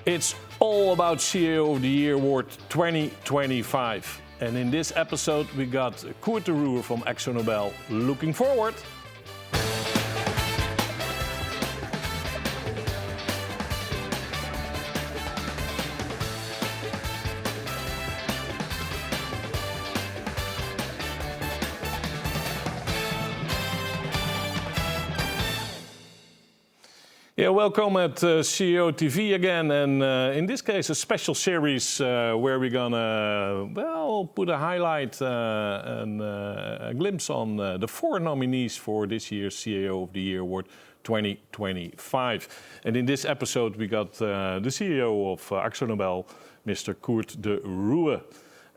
It's all about CIO of the Year Award 2025. And in this episode, we got Kurt De Ruwe from AkzoNobel. Looking forward. Yeah, welcome at CIO TV again, and in this case a special series where we're gonna, put a highlight and a glimpse on the 4 nominees for this year's CIO of the Year Award 2025. And in this episode we got the CEO of AkzoNobel, Mr. Kurt De Ruwe.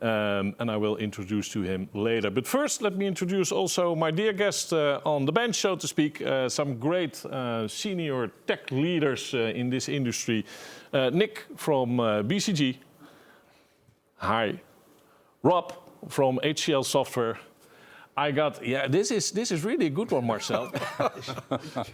And I will introduce to him later. But first, let me introduce also my dear guest on the bench, so to speak, some great senior tech leaders in this industry. Nick from BCG. Hi. Rob from HCL Software. I got, this is really a good one, Marcel.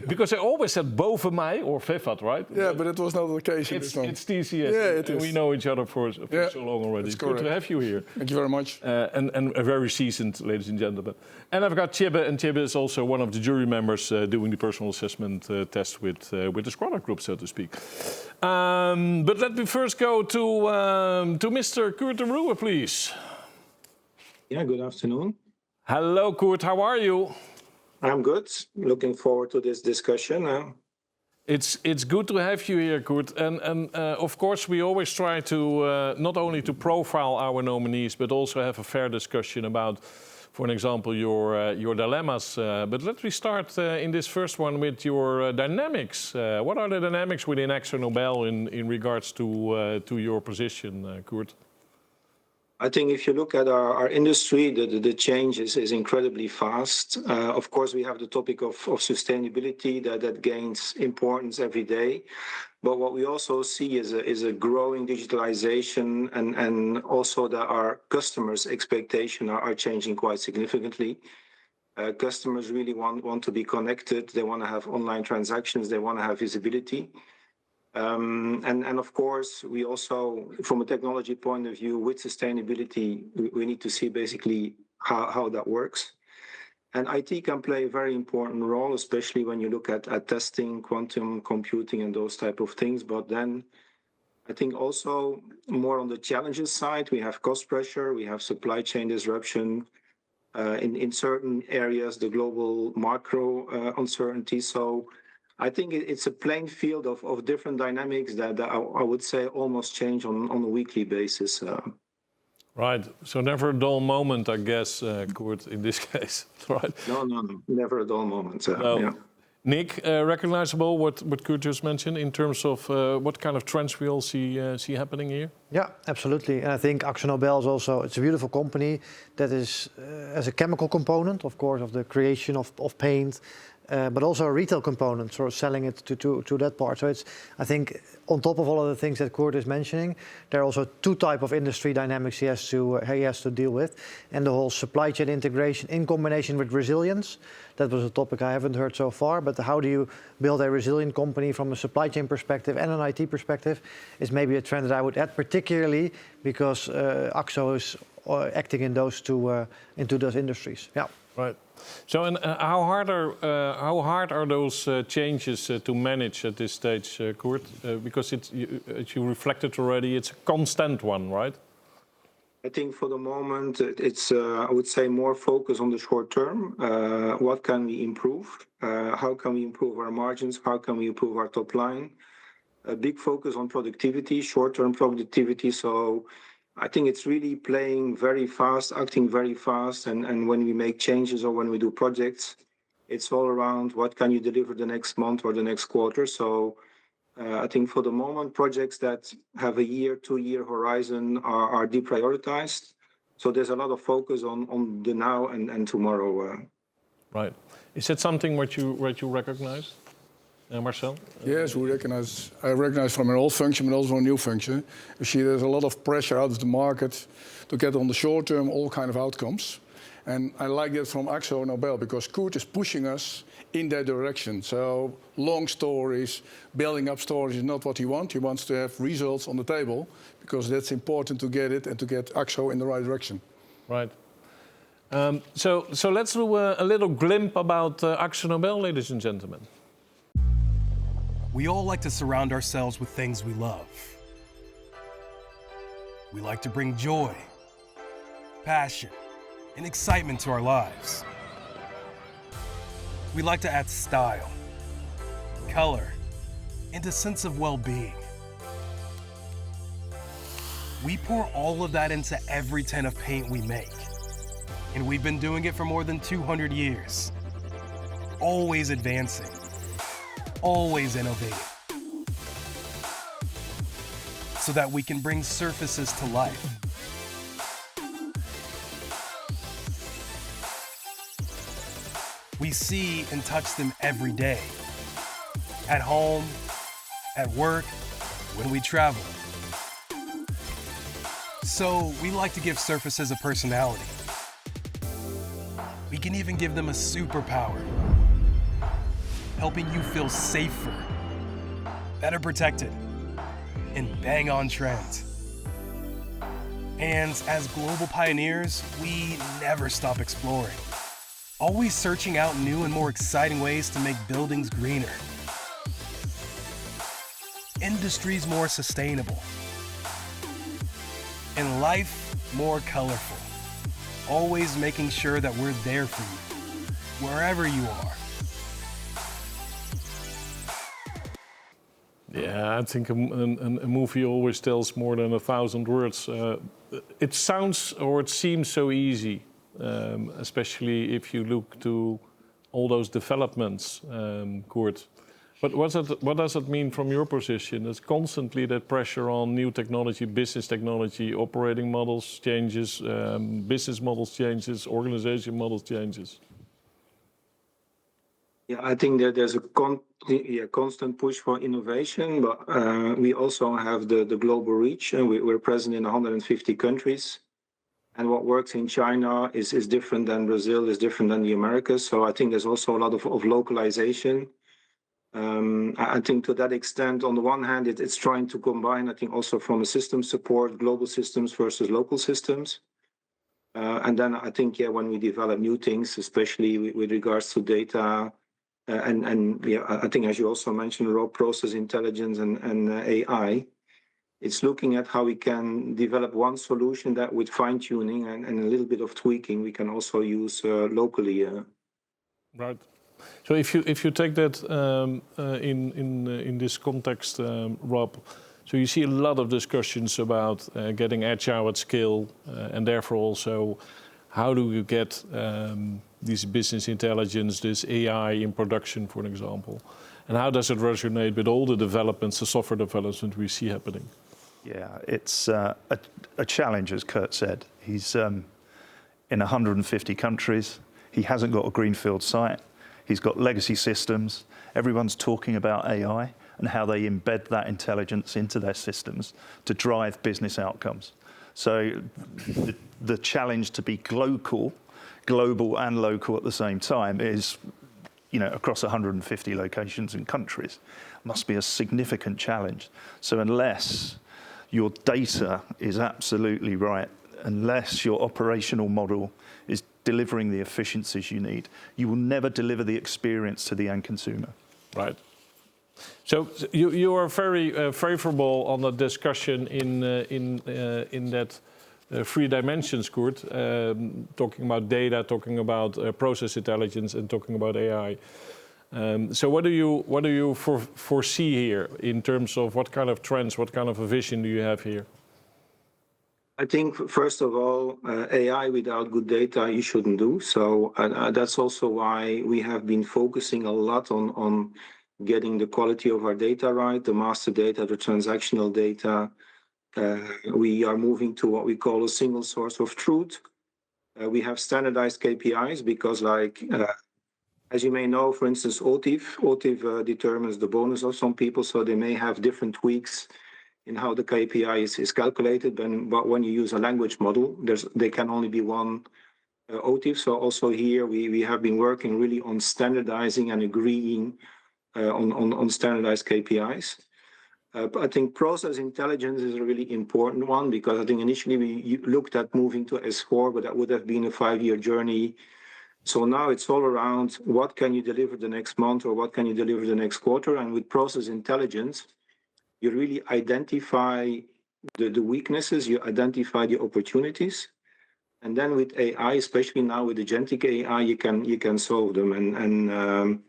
Because I always said 𝗬𝗲 or 𝗬𝗲, right? Yeah, but it was not the case. It's TCS. Yeah, it is. We know each other for so long already. It's good to have you here. Thank you very much. And a very seasoned, ladies and gentlemen. And I've got 𝗀𝗏, and 𝗀𝗏 is also one of the jury members doing the personal assessment test with the Scroller Group, so to speak. But let me first go to Mr. Kurt De Ruwe, please. Yeah, good afternoon. Hello, Kurt. How are you? I'm good. Looking forward to this discussion. It's good to have you here, Kurt. And of course, we always try to not only to profile our nominees, but also have a fair discussion about, for example, your dilemmas. But let me start in this first one with your dynamics. What are the dynamics within AkzoNobel in regards to your position, Kurt? I think if you look at our industry, the change is incredibly fast. Of course, we have the topic of sustainability that gains importance every day. But what we also see is a growing digitalization and also that our customers' expectations are changing quite significantly. Customers really want to be connected. They want to have online transactions. They want to have visibility. And of course, we also, from a technology point of view, with sustainability, we need to see basically how that works. And IT can play a very important role, especially when you look at testing, quantum computing, and those type of things. But then I think also more on the challenges side, we have cost pressure, we have supply chain disruption, in certain areas, the global macro uncertainty. So I think it's a playing field of different dynamics that I would say almost change on a weekly basis. Right. So never a dull moment, I guess, Kurt, in this case, right? No. Never a dull moment. Yeah. Nick, recognizable what Kurt just mentioned in terms of what kind of trends we all see happening here? Yeah, absolutely. And I think AkzoNobel is also, it's a beautiful company that is, as a chemical component, of course, of the creation of paint, but also a retail component, sort of selling it to that part. So it's, I think, on top of all of the things that Kurt is mentioning, there are also 2 types of industry dynamics he has to deal with, and the whole supply chain integration in combination with resilience. That was a topic I haven't heard so far, but how do you build a resilient company from a supply chain perspective and an IT perspective is maybe a trend that I would add, particularly because Akzo is acting in those into those industries. Yeah. Right. So, and how hard are those changes to manage at this stage, Kurt? Because it's, as you reflected already, it's a constant one, right? I think for the moment, it's, I would say, more focus on the short term. What can we improve? How can we improve our margins? How can we improve our top line? A big focus on productivity, short-term productivity. So I think it's really playing very fast, acting very fast. And when we make changes or when we do projects, it's all around what can you deliver the next month or the next quarter. So I think for the moment, projects that have a year, 2-year horizon are deprioritized. So there's a lot of focus on the now and tomorrow. Right. Is that something what you recognize? Marcel? Yes, I recognize from an old function, but also a new function. You see there's a lot of pressure out of the market to get on the short term all kind of outcomes. And I like that from AkzoNobel because Kurt is pushing us in that direction. So long stories, building up stories is not what he wants. He wants to have results on the table because that's important to get it and to get Akzo in the right direction. Right. So let's do a little glimpse about AkzoNobel, ladies and gentlemen. We all like to surround ourselves with things we love. We like to bring joy, passion, and excitement to our lives. We like to add style, color, and a sense of well-being. We pour all of that into every tin of paint we make. And we've been doing it for more than 200 years. Always advancing, always innovating. So that we can bring surfaces to life. We see and touch them every day. At home, at work, when we travel. So we like to give surfaces a personality. We can even give them a superpower, helping you feel safer, better protected, and bang on trend. And as global pioneers, we never stop exploring, always searching out new and more exciting ways to make buildings greener, industries more sustainable, and life more colorful. Always making sure that we're there for you, wherever you are. Yeah, I think a movie always tells more than 1,000 words. It sounds or it seems so easy, especially if you look to all those developments, Kurt. But what does it mean from your position? There's constantly that pressure on new technology, business technology, operating models changes, business models changes, organization models changes. Yeah, I think that there's a constant push for innovation, but we also have the global reach. We're present in 150 countries. And what works in China is different than Brazil, is different than the Americas. So I think there's also a lot of localization. I think to that extent, on the one hand, it's trying to combine, I think also from a system support, global systems versus local systems. And then I think, yeah, when we develop new things, especially with regards to data, and yeah, I think as you also mentioned, raw process intelligence and AI, it's looking at how we can develop one solution that with fine tuning and a little bit of tweaking, we can also use locally. Right. So if you take that in this context, Rob, so you see a lot of discussions about getting agile at scale, and therefore also how do you get this business intelligence, this AI in production, for example, and how does it resonate with all the developments, the software development we see happening? Yeah, it's a challenge, as Kurt said. He's in 150 countries. He hasn't got a greenfield site. He's got legacy systems. Everyone's talking about AI and how they embed that intelligence into their systems to drive business outcomes. So the challenge to be global and local at the same time is, you know, across 150 locations and countries, must be a significant challenge. So unless your data is absolutely right, unless your operational model is delivering the efficiencies you need, you will never deliver the experience to the end consumer. Right. So you are very favorable on the discussion in that 3 dimensions, Kurt, talking about data, talking about process intelligence, and talking about AI. So what do you foresee here in terms of what kind of trends, what kind of a vision do you have here? I think, first of all, AI without good data, you shouldn't do. So that's also why we have been focusing a lot on getting the quality of our data right, the master data, the transactional data. We are moving to what we call a single source of truth. We have standardized KPIs because, like, as you may know, for instance, 𝗬𝗲 determines the bonus of some people, so they may have different tweaks in how the KPI is calculated. But when you use a language model, there can only be one OTIF. So also here we have been working really on standardizing and agreeing on standardized KPIs. But I think process intelligence is a really important one, because I think initially we looked at moving to S4, but that would have been a 5-year journey. So now it's all around what can you deliver the next month, or what can you deliver the next quarter. And with process intelligence, you really identify the weaknesses, you identify the opportunities. And then with AI, especially now with agentic AI, you can solve them. And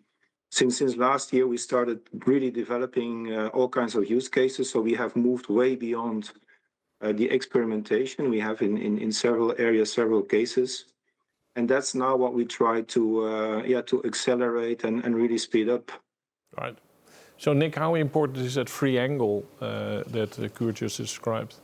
since last year, we started really developing all kinds of use cases. So we have moved way beyond the experimentation. We have in several areas, several cases. And that's now what we try to accelerate and really speed up. Right. So Nick, how important is that free angle that Kurt just described?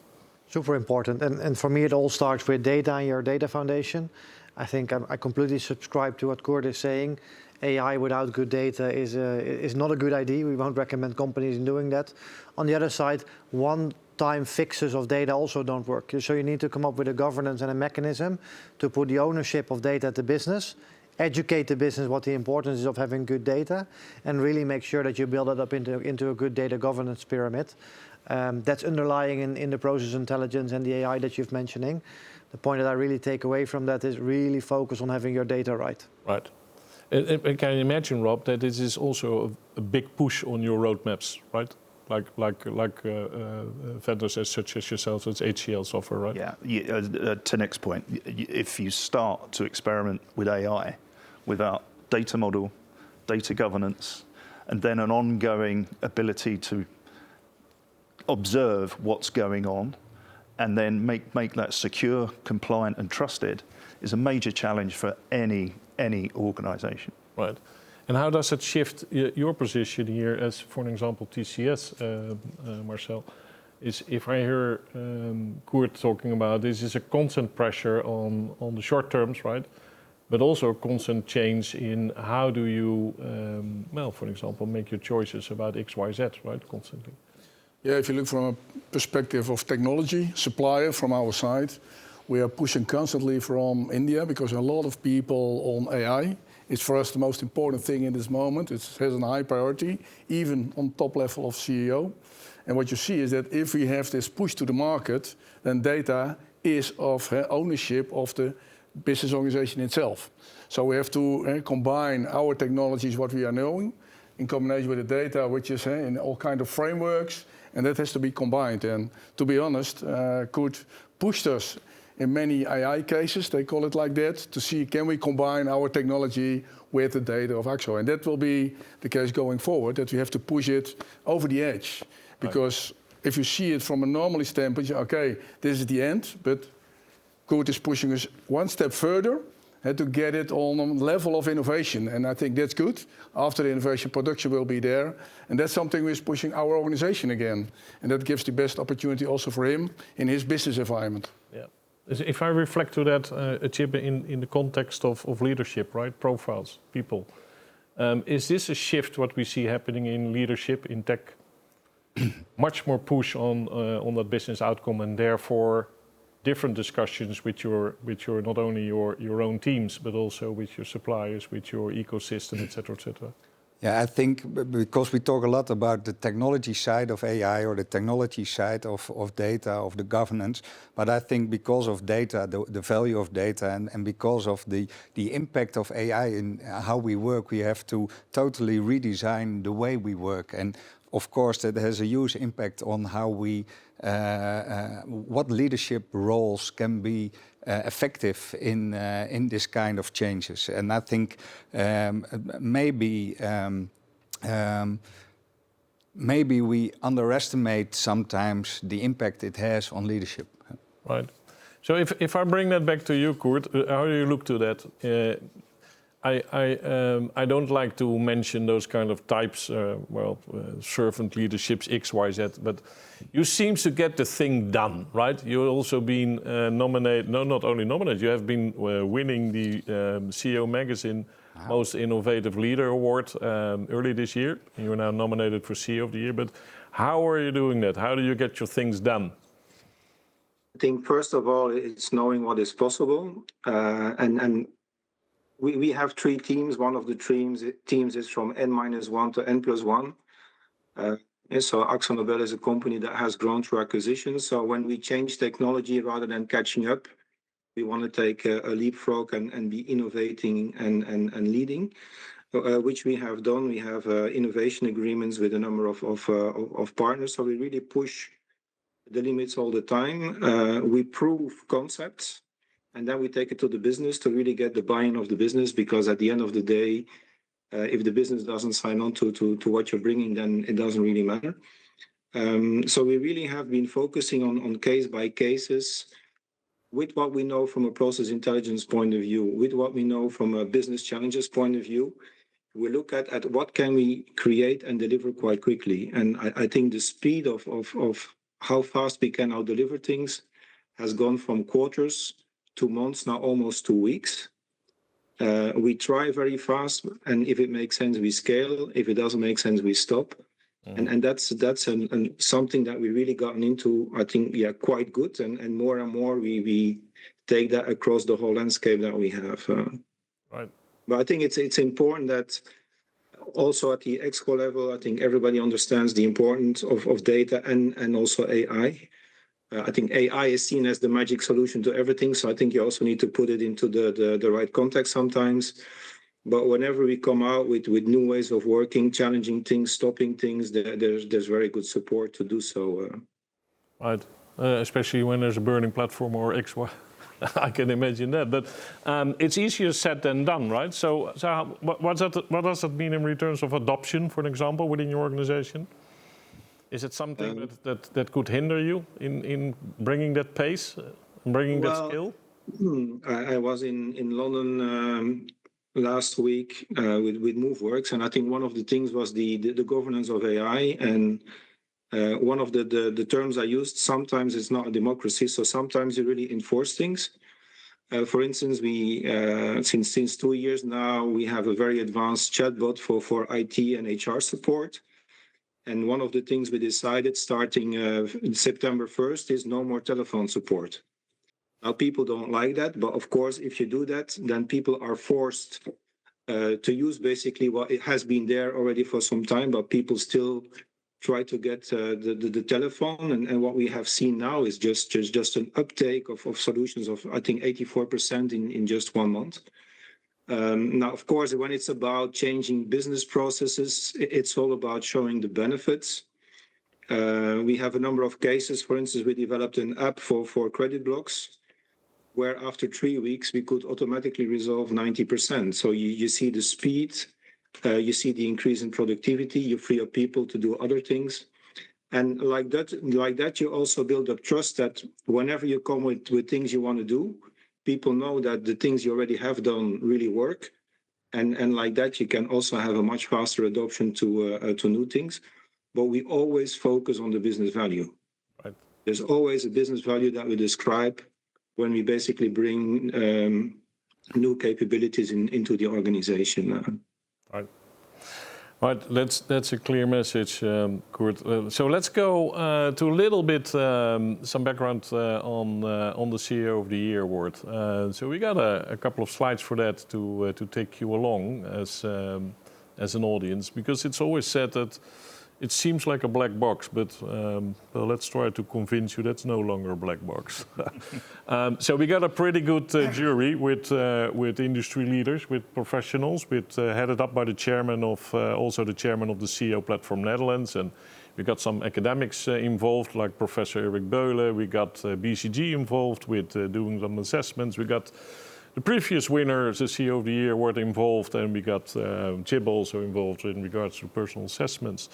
Super important. And for me, it all starts with data and your data foundation. I think I completely subscribe to what Kurt is saying. AI without good data is not a good idea. We won't recommend companies in doing that. On the other side, one-time fixes of data also don't work. So you need to come up with a governance and a mechanism to put the ownership of data at the business, educate the business what the importance is of having good data, and really make sure that you build it up into a good data governance pyramid. That's underlying in the process intelligence and the AI that you've mentioning. The point that I really take away from that is really focus on having your data right. Right. I can imagine, Rob, that this is also a big push on your roadmaps, right? Like vendors such as yourselves, it's HCL software, right? Yeah. To Nick's point, if you start to experiment with AI without data model, data governance, and then an ongoing ability to observe what's going on, and then make that secure, compliant, and trusted, is a major challenge for any organization. Right. And how does it shift your position here as, for an example, TCS, Marcel? Is if I hear Kurt talking about this, is a constant pressure on the short terms, right? But also a constant change in how do you, well, for example, make your choices about X, Y, Z, right? Constantly. Yeah, if you look from a perspective of technology, supplier from our side, we are pushing constantly from India because a lot of people on AI. It's for us the most important thing in this moment. It has a high priority, even on top level of CEO. And what you see is that if we have this push to the market, then data is of ownership of the business organization itself. So we have to combine our technologies, what we are knowing, in combination with the data, which is in all kinds of frameworks, and that has to be combined. And to be honest, Kurt pushed us in many AI cases, they call it like that, to see can we combine our technology with the data of Akzo. And that will be the case going forward, that we have to push it over the edge. Because if you see it from a normally standpoint, okay, this is the end, but Kurt is pushing us one step further to get it on a level of innovation. And I think that's good. After the innovation, production will be there. And that's something we're pushing our organization again. And that gives the best opportunity also for him in his business environment. Yeah. If I reflect to that, Chip, in the context of leadership, right? Profiles, people. Is this a shift what we see happening in leadership, in tech? Much more push on that business outcome, and therefore different discussions with your not only your own teams, but also with your suppliers, with your ecosystem, et cetera, et cetera. Yeah, I think because we talk a lot about the technology side of AI or the technology side of data, of the governance, but I think because of data, the value of data, and because of the impact of AI in how we work, we have to totally redesign the way we work. And of course, that has a huge impact on how we, what leadership roles can be effective in this kind of changes. And I think maybe we underestimate sometimes the impact it has on leadership. Right. So if I bring that back to you, Kurt, how do you look to that? I don't like to mention those kind of types, servant leaderships, X, Y, Z, but you seem to get the thing done, right? You've also been nominated, no, not only nominated, you have been winning the CEO Magazine Most Innovative Leader Award early this year. You're now nominated for CEO of the Year, but how are you doing that? How do you get your things done? I think first of all, it's knowing what is possible, and we have 3 teams. One of the teams is from N-1 to N+1. And so AkzoNobel is a company that has grown through acquisitions. So when we change technology rather than catching up, we want to take a leapfrog and be innovating and leading, which we have done. We have innovation agreements with a number of partners. So we really push the limits all the time. We prove concepts, and then we take it to the business to really get the buy-in of the business, because at the end of the day, if the business doesn't sign on to what you're bringing, then it doesn't really matter. So we really have been focusing on case by cases, with what we know from a process intelligence point of view, with what we know from a business challenges point of view. We look at what can we create and deliver quite quickly. And I think the speed of how fast we can now deliver things has gone from quarters to months, now almost 2 weeks. We try very fast, and if it makes sense, we scale. If it doesn't make sense, we stop. And that's something that we really gotten into, I think, quite good. And more we take that across the whole landscape that we have. Right. But I think it's important that also at the ExCo level, I think everybody understands the importance of data and also AI. I think AI is seen as the magic solution to everything. So I think you also need to put it into the right context sometimes. But whenever we come out with new ways of working, challenging things, stopping things, there's very good support to do so. Right, especially when there's a burning platform or X, I can imagine that. But it's easier said than done, right? So what does that mean in terms of adoption, for example, within your organization? Is it something that could hinder you in bringing that pace, bringing that skill? I was in London last week with MoveWorks, and I think one of the things was the governance of AI. And one of the terms I used, sometimes it's not a democracy, so sometimes you really enforce things. For instance, we since 2 years now, we have a very advanced chatbot for IT and HR support. And one of the things we decided starting September 1st is no more telephone support. Now, people don't like that, but of course, if you do that, then people are forced to use basically what it has been there already for some time, but people still try to get the telephone. And what we have seen now is just an uptake of solutions of, I think, 84% in just 1 month. Now, of course, when it's about changing business processes, it's all about showing the benefits. We have a number of cases. For instance, we developed an app for credit blocks, where after 3 weeks, we could automatically resolve 90%. So you see the speed, you see the increase in productivity, you free up people to do other things. And like that, you also build up trust that whenever you come with things you want to do, people know that the things you already have done really work. And like that, you can also have a much faster adoption to new things. But we always focus on the business value. Right. There's always a business value that we describe when we basically bring new capabilities into the organization. Right. Right, that's a clear message, Kurt. So let's go to a little bit some background on the CEO of the Year award. So we got a couple of slides for that to take you along as an audience, because it's always said that it seems like a black box, but well, let's try to convince you that's no longer a black box. So we got a pretty good jury with industry leaders, with professionals, headed up by the chairman of also the chairman of the CEO Platform Netherlands, and we got some academics involved, like Professor 𝗬𝗍𝗍. We got BCG involved with doing some assessments. We got the previous winner, the CEO of the Year award, involved, and we got 𝗀𝗏 also involved in regards to personal assessments.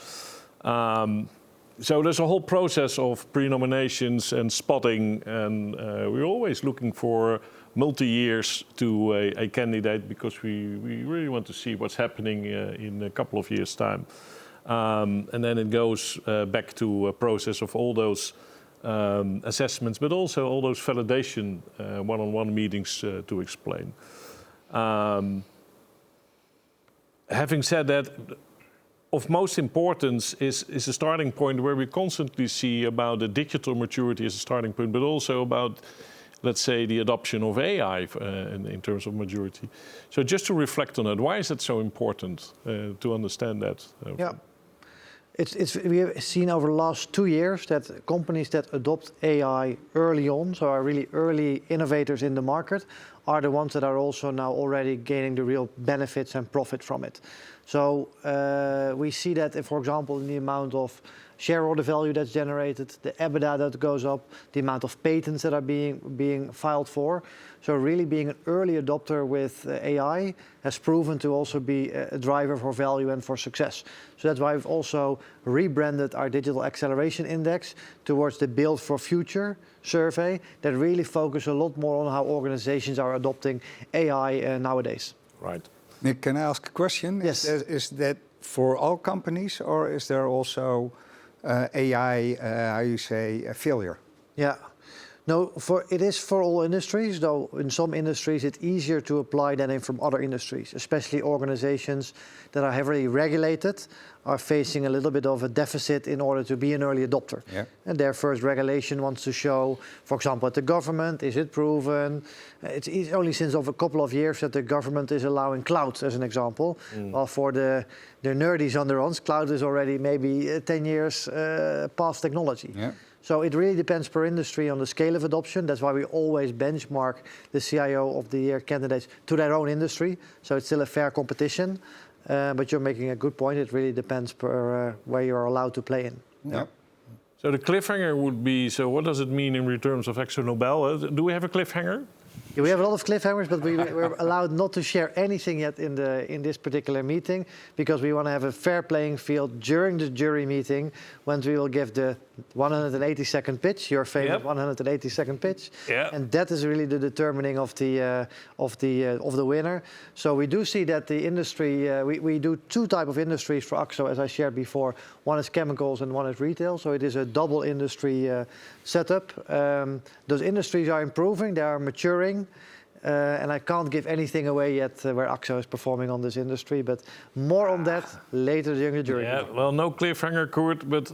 So there's a whole process of pre-nominations and spotting, and we're always looking for multi-years to a candidate, because we really want to see what's happening in a couple of years' time. And then it goes back to a process of all those assessments, but also all those validation one-on-one meetings to explain. Having said that, of most importance is a starting point where we constantly see about the digital maturity as a starting point, but also about, let's say, the adoption of AI in terms of maturity. So just to reflect on it, why is it so important to understand that? Yeah. We have seen over the last 2 years that companies that adopt AI early on, so are really early innovators in the market, are the ones that are also now already gaining the real benefits and profit from it. So we see that, for example, in the amount of shareholder value that's generated, the EBITDA that goes up, the amount of patents that are being filed for. So really being an early adopter with AI has proven to also be a driver for value and for success. So that's why we've also rebranded our Digital Acceleration Index towards the Build for Future survey that really focus a lot more on how organizations are adopting AI nowadays. Right. Nick, can I ask a question? Yes. Is that for all companies, or is there also AI, how you say, a failure? Yeah. No, it is for all industries, though in some industries it's easier to apply than from other industries, especially organizations that are heavily regulated are facing a little bit of a deficit in order to be an early adopter. Yeah. And their first regulation wants to show, for example, at the government, is it proven? It's only since of a couple of years that the government is allowing cloud, as an example. Well, for the nerdies on their own, cloud is already maybe 10 years past technology. Yeah. So it really depends per industry on the scale of adoption. That's why we always benchmark the CIO of the Year candidates to their own industry. So it's still a fair competition. But you're making a good point. It really depends per where you're allowed to play in. Yeah. So the cliffhanger would be, so what does it mean in terms of AkzoNobel? Do we have a cliffhanger? Yeah, we have a lot of cliffhangers, but we're allowed not to share anything yet in this particular meeting because we want to have a fair playing field during the jury meeting when we will give the 180-second pitch, your favorite 180-second pitch, and that is really the determining of the winner. So we do see that the industry we do 2 types of industries for Akzo, as I shared before. One is chemicals and one is retail. So it is a double industry setup. Those industries are improving; they are maturing. And I can't give anything away yet where Akzo is performing on this industry, but more on that later during the jury. Yeah, well, no cliffhanger, Kurt, but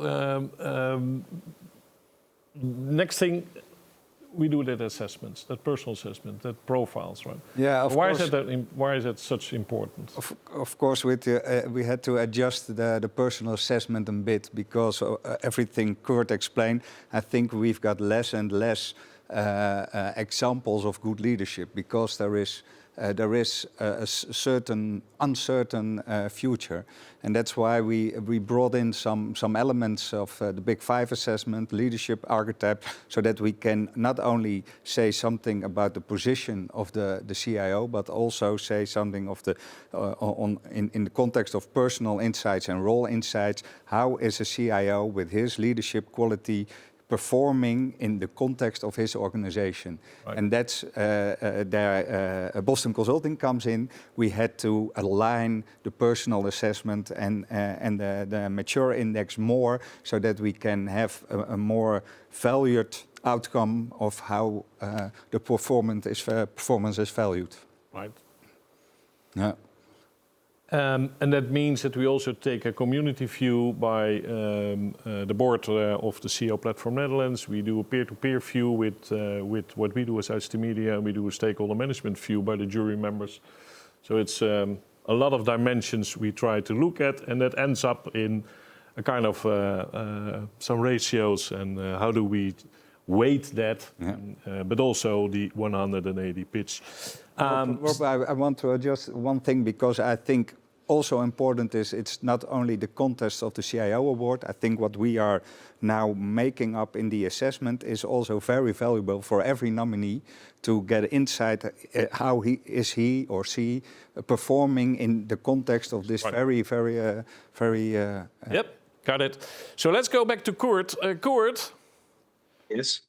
next thing, we do that assessments, that personal assessment, that profiles, right? Yeah, of course. Why is that such important? Of course, we had to adjust the personal assessment a bit because everything Kurt explained, I think we've got less and less examples of good leadership because there is a certain uncertain future, and that's why we brought in some elements of the Big Five assessment, leadership archetype, so that we can not only say something about the position of the CIO, but also say something of the in the context of personal insights and role insights. How is a CIO with his leadership quality performing in the context of his organization? Right. And that's Boston Consulting comes in. We had to align the personal assessment and the mature index more so that we can have a more valued outcome of how the performance is valued. Right. Yeah. And that means that we also take a community view by the board of the CEO Platform Netherlands. We do a peer-to-peer view with what we do as 𝗬𝗓, and we do a stakeholder management view by the jury members. So it's a lot of dimensions we try to look at, and that ends up in a kind of some ratios and how do we weight that, but also the 180 pitch. Rob, I want to adjust one thing because I think also important is it's not only the contest of the CIO award. I think what we are now making up in the assessment is also very valuable for every nominee to get insight how he or she performing in the context of this very Yep, got it. So let's go back to Kurt. Kurt. Yes.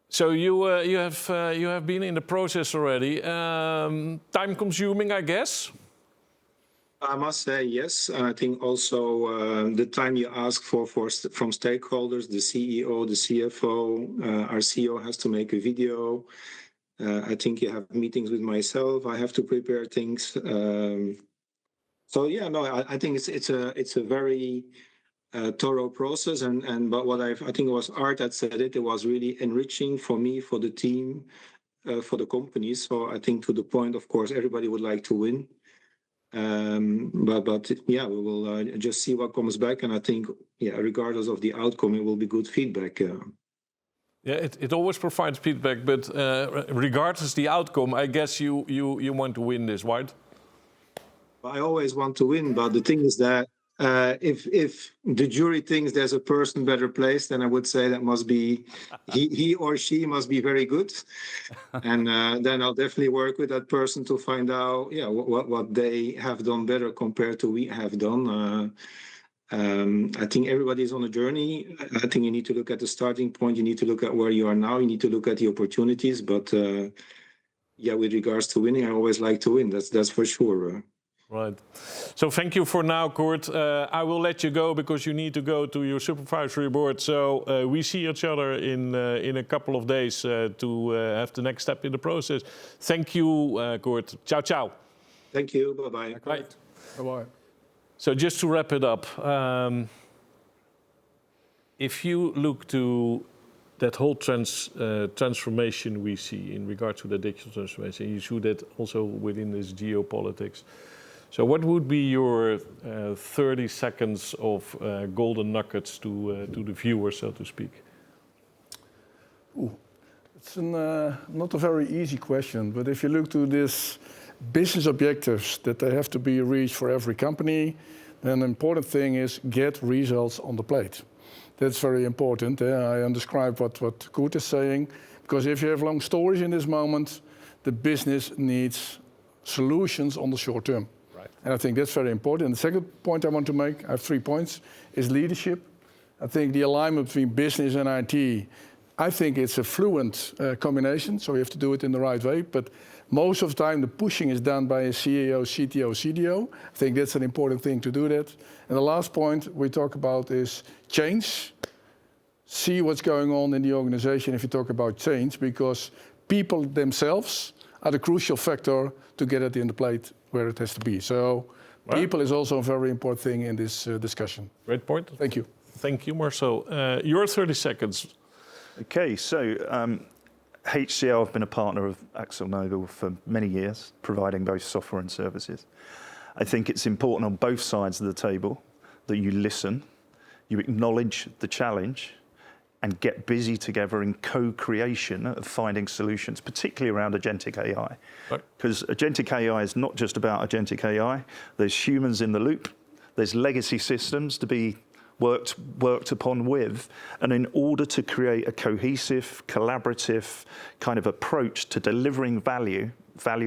So you have been in the process already. Time consuming, I guess. I must say yes. I think also the time you ask from stakeholders, the CEO, the CFO, our CEO has to make a video. I think you have meetings with myself. I have to prepare things. So yeah, no, I think it's a very thorough process, but what I think it was Art that said it. It was really enriching for me, for the team, for the company. So I think to the point, of course, everybody would like to win. But yeah, we will just see what comes back, and I think regardless of the outcome, it will be good feedback. Yeah, it always provides feedback, but regardless the outcome, I guess you want to win this, right? I always want to win, but the thing is that if the jury thinks there's a person better placed, then I would say that must be he or she must be very good, and then I'll definitely work with that person to find out, what they have done better compared to we have done. I think everybody's on a journey. I think you need to look at the starting point. You need to look at where you are now. You need to look at the opportunities. But with regards to winning, I always like to win. That's for sure. Right. So thank you for now, Kurt. I will let you go because you need to go to your supervisory board. So we see each other in a couple of days to have the next step in the process. Thank you, Kurt. Ciao, ciao. Thank you. Bye-bye. Bye. Bye-bye. So just to wrap it up, if you look to that whole transformation we see in regard to the digital transformation, you see that also within this geopolitics. So what would be your 30 seconds of golden nuggets to the viewer, so to speak? It's not a very easy question, but if you look to this business objectives that they have to be reached for every company, then the important thing is get results on the plate. That's very important. I describe what Kurt is saying, because if you have long stories in this moment, the business needs solutions on the short term. Right. And I think that's very important. And the second point I want to make, I have 3 points, is leadership. I think the alignment between business and IT, I think it's a fluent combination, so we have to do it in the right way. But most of the time, the pushing is done by a CIO, CTO, CDO. I think that's an important thing to do that. And the last point we talk about is change. See what's going on in the organization if you talk about change, because people themselves are the crucial factor to get it in the plate where it has to be. So people is also a very important thing in this discussion. Great point. Thank you. Thank you, Marcel. Your 30 seconds. Okay, so HCL have been a partner of AkzoNobel for many years, providing both software and services. I think it's important on both sides of the table that you listen, you acknowledge the challenge, and get busy together in co-creation of finding solutions, particularly around agentic AI. Because agentic AI is not just about agentic AI. There's humans in the loop. There's legacy systems to be worked upon with, and in order to create a cohesive, collaborative kind of approach to delivering value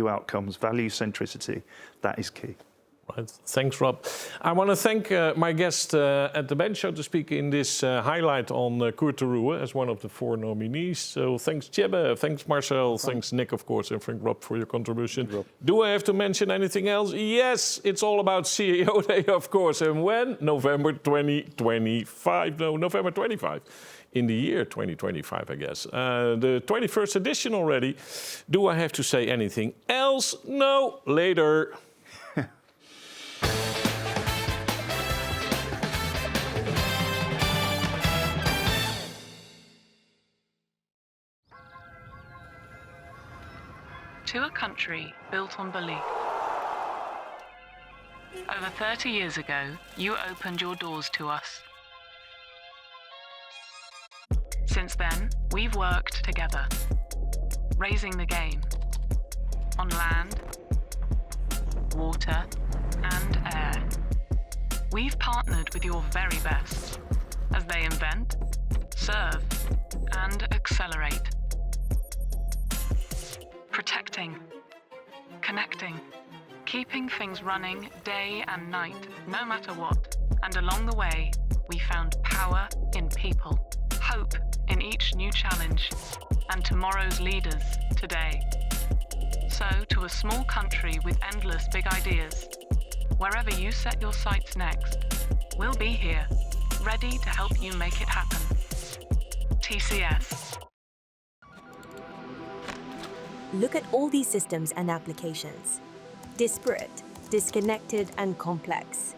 outcomes, value centricity, that is key. Right. Thanks, Rob. I want to thank my guest at the bench, so to speak, in this highlight on Kurt De Ruwe as one of the 4 nominees. So thanks, 𝗀𝗲, thanks, Marcel, thanks, Nick, of course, and thank Rob for your contribution. Do I have to mention anything else? Yes, it's all about CIO Day, of course. And when? November 2025. No, November 25. In the year 2025, I guess. The 21st edition already. Do I have to say anything else? No, later. To a country built on belief. Over 30 years ago, you opened your doors to us. Since then, we've worked together, raising the game on land, water, and air. We've partnered with your very best as they invent, serve, and accelerate. Protecting, connecting, keeping things running day and night, no matter what. And along the way, we found power in people, hope in each new challenge, and tomorrow's leaders today. So, to a small country with endless big ideas, wherever you set your sights next, we'll be here, ready to help you make it happen. TCS. Look at all these systems and applications. Disparate, disconnected and complex.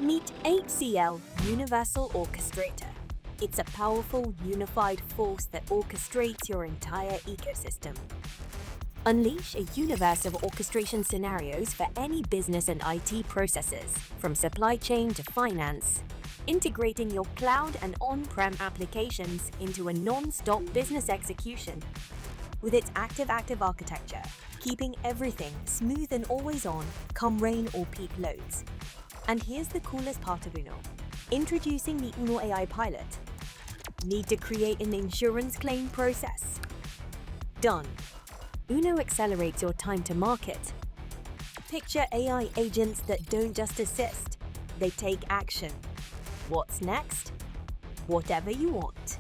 Meet 𝗬𝗓𝗏 Universal Orchestrator. It's a powerful, unified force that orchestrates your entire ecosystem. Unleash a universe of orchestration scenarios for any business and IT processes, from supply chain to finance, integrating your cloud and on-prem applications into a non-stop business execution. With its active-active architecture, keeping everything smooth and always on, come rain or peak loads. And here's the coolest part of Uno. Introducing the Uno AI Pilot. Need to create an insurance claim process? Done. Uno accelerates your time to market. Picture AI agents that don't just assist, they take action. What's next? Whatever you want.